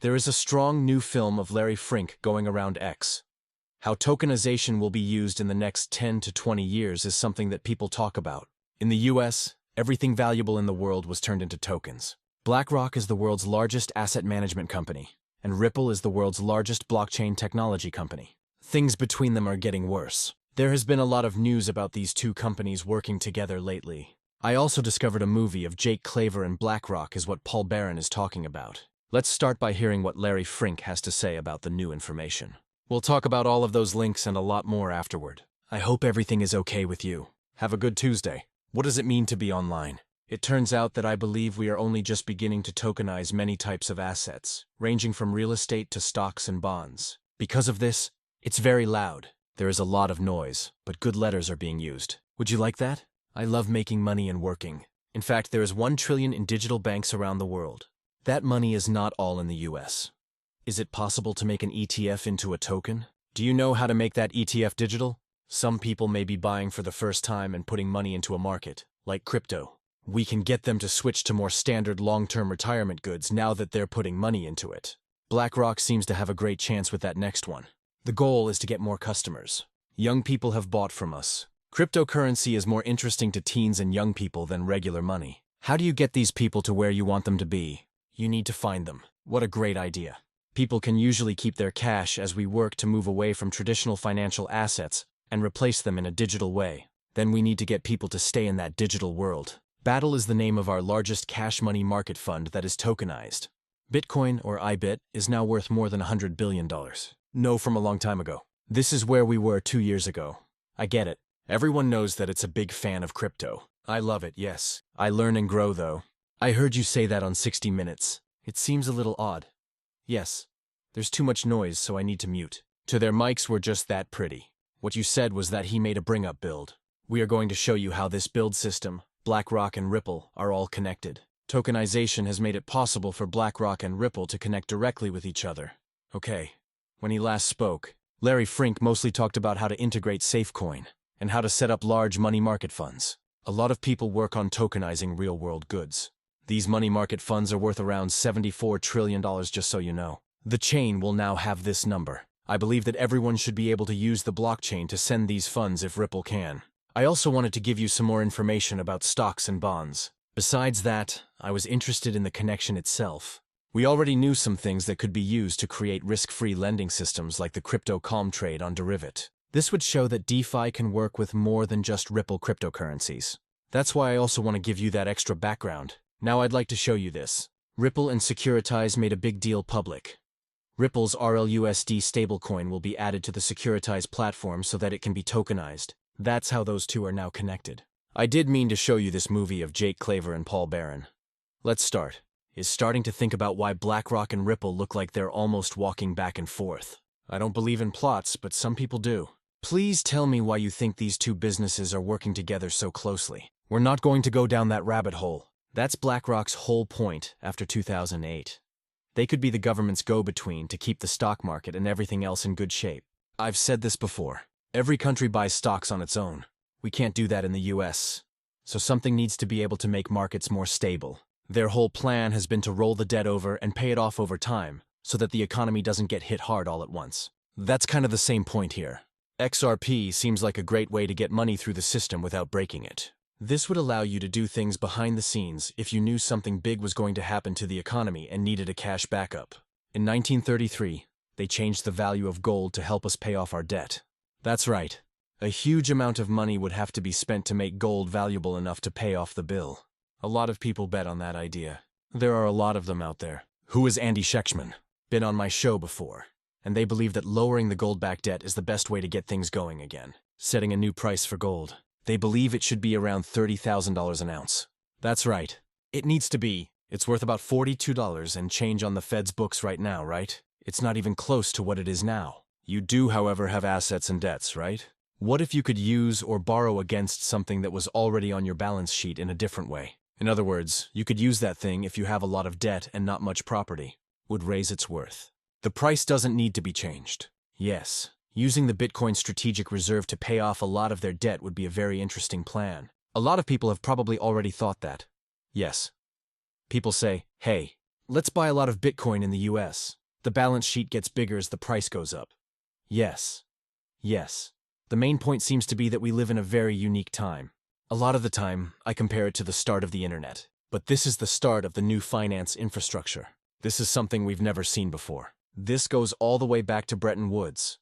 There is a strong new film of Larry Fink going around X. How tokenization will be used in the next 10 to 20 years is something that people talk about. In the US, everything valuable in the world was turned into tokens. BlackRock is the world's largest asset management company, and Ripple is the world's largest blockchain technology company. Things between them are getting worse. There has been a lot of news about these two companies working together lately. I also discovered a movie of Jake Claver and BlackRock is what Paul Barron is talking about. Let's start by hearing what Larry Fink has to say about the new information. We'll talk about all of those links and a lot more afterward. I hope everything is okay with you. Have a good Tuesday. What does it mean to be online? It turns out that I believe we are only just beginning to tokenize many types of assets, ranging from real estate to stocks and bonds. Because of this, it's very loud. There is a lot of noise, but good letters are being used. Would you like that? I love making money and working. In fact, there is 1 trillion in digital banks around the world. That money is not all in the US. Is it possible to make an ETF into a token? Do you know how to make that ETF digital? Some people may be buying for the first time and putting money into a market, like crypto. We can get them to switch to more standard long-term retirement goods now that they're putting money into it. BlackRock seems to have a great chance with that next one. The goal is to get more customers. Young people have bought from us. Cryptocurrency is more interesting to teens and young people than regular money. How do you get these people to where you want them to be? You need to find them. What a great idea. People can usually keep their cash as we work to move away from traditional financial assets and replace them in a digital way. Then we need to get people to stay in that digital world. Battle is the name of our largest cash money market fund that is tokenized. Bitcoin, or IBIT, is now worth more than $100 billion. No, from a long time ago. This is where we were 2 years ago. I get it. Everyone knows that it's a big fan of crypto. I love it, yes. I learn and grow, though. I heard you say that on 60 Minutes. It seems a little odd. Yes. There's too much noise, so I need to mute. To their mics were just that pretty. What you said was that he made a bring-up build. We are going to show you how this build system, BlackRock and Ripple, are all connected. Tokenization has made it possible for BlackRock and Ripple to connect directly with each other. Okay. When he last spoke, Larry Fink mostly talked about how to integrate SafeCoin and how to set up large money market funds. A lot of people work on tokenizing real-world goods. These money market funds are worth around $74 trillion, just so you know. The chain will now have this number. I believe that everyone should be able to use the blockchain to send these funds if Ripple can. I also wanted to give you some more information about stocks and bonds. Besides that, I was interested in the connection itself. We already knew some things that could be used to create risk-free lending systems like the crypto calm trade on Derivat. This would show that DeFi can work with more than just Ripple cryptocurrencies. That's why I also want to give you that extra background. Now I'd like to show you this. Ripple and Securitize made a big deal public. Ripple's RLUSD stablecoin will be added to the Securitize platform so that it can be tokenized. That's how those two are now connected. I did mean to show you this movie of Jake Claver and Paul Barron. Let's start. Is starting to think about why BlackRock and Ripple look like they're almost walking back and forth. I don't believe in plots, but some people do. Please tell me why you think these two businesses are working together so closely. We're not going to go down that rabbit hole. That's BlackRock's whole point after 2008. They could be the government's go-between to keep the stock market and everything else in good shape. I've said this before. Every country buys stocks on its own. We can't do that in the US. So something needs to be able to make markets more stable. Their whole plan has been to roll the debt over and pay it off over time so that the economy doesn't get hit hard all at once. That's kind of the same point here. XRP seems like a great way to get money through the system without breaking it. This would allow you to do things behind the scenes if you knew something big was going to happen to the economy and needed a cash backup. In 1933, they changed the value of gold to help us pay off our debt. That's right. A huge amount of money would have to be spent to make gold valuable enough to pay off the bill. A lot of people bet on that idea. There are a lot of them out there. Who is Andy Schectman? Been on my show before. And they believe that lowering the gold-backed debt is the best way to get things going again. Setting a new price for gold. They believe it should be around $30,000 an ounce. That's right. It needs to be. It's worth about $42 and change on the Fed's books right now, right? It's not even close to what it is now. You do, however, have assets and debts, right? What if you could use or borrow against something that was already on your balance sheet in a different way? In other words, you could use that thing if you have a lot of debt and not much property. Would raise its worth. The price doesn't need to be changed. Yes, using the Bitcoin strategic reserve to pay off a lot of their debt would be a very interesting plan. A lot of people have probably already thought that. Yes. People say, hey, Let's buy a lot of Bitcoin in the US. The balance sheet gets bigger as the price goes up. Yes. Yes. The main point seems to be that we live in a very unique time. A lot of the time, I compare it to the start of the internet. But this is the start of the new finance infrastructure. This is something we've never seen before. This goes all the way back to Bretton Woods.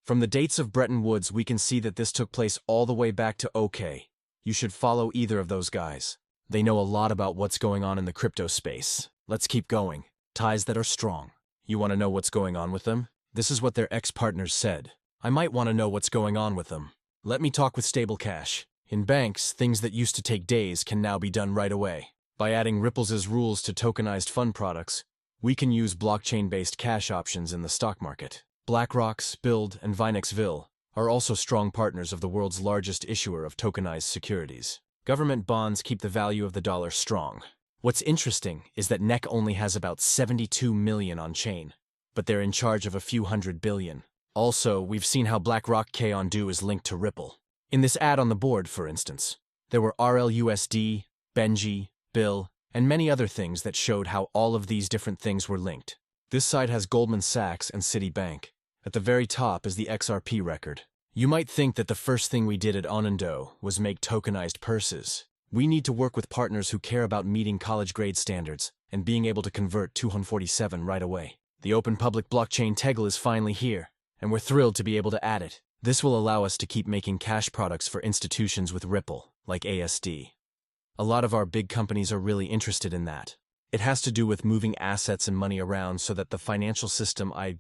From the dates of Bretton Woods, we can see that this took place all the way back to OK. You should follow either of those guys. They know a lot about what's going on in the crypto space. Let's keep going. Ties that are strong. You want to know what's going on with them? This is what their ex-partners said. I might want to know what's going on with them. Let me talk with stable cash. In banks, things that used to take days can now be done right away. By adding Ripple's rules to tokenized fund products, we can use blockchain-based cash options in the stock market. BlackRock's, Build, and VinexVille are also strong partners of the world's largest issuer of tokenized securities. Government bonds keep the value of the dollar strong. What's interesting is that NEC only has about 72 million on chain, but they're in charge of a few hundred billion. Also, we've seen how BlackRock kwon is linked to Ripple. In this ad on the board, for instance, there were RLUSD, Benji, Bill, and many other things that showed how all of these different things were linked. This side has Goldman Sachs and Citibank. At the very top is the XRP record. You might think that the first thing we did at Onando was make tokenized purses. We need to work with partners who care about meeting college grade standards and being able to convert 247 right away. The open public blockchain Tegel is finally here, and we're thrilled to be able to add it. This will allow us to keep making cash products for institutions with Ripple, like ASD. A lot of our big companies are really interested in that. It has to do with moving assets and money around so that the financial system, I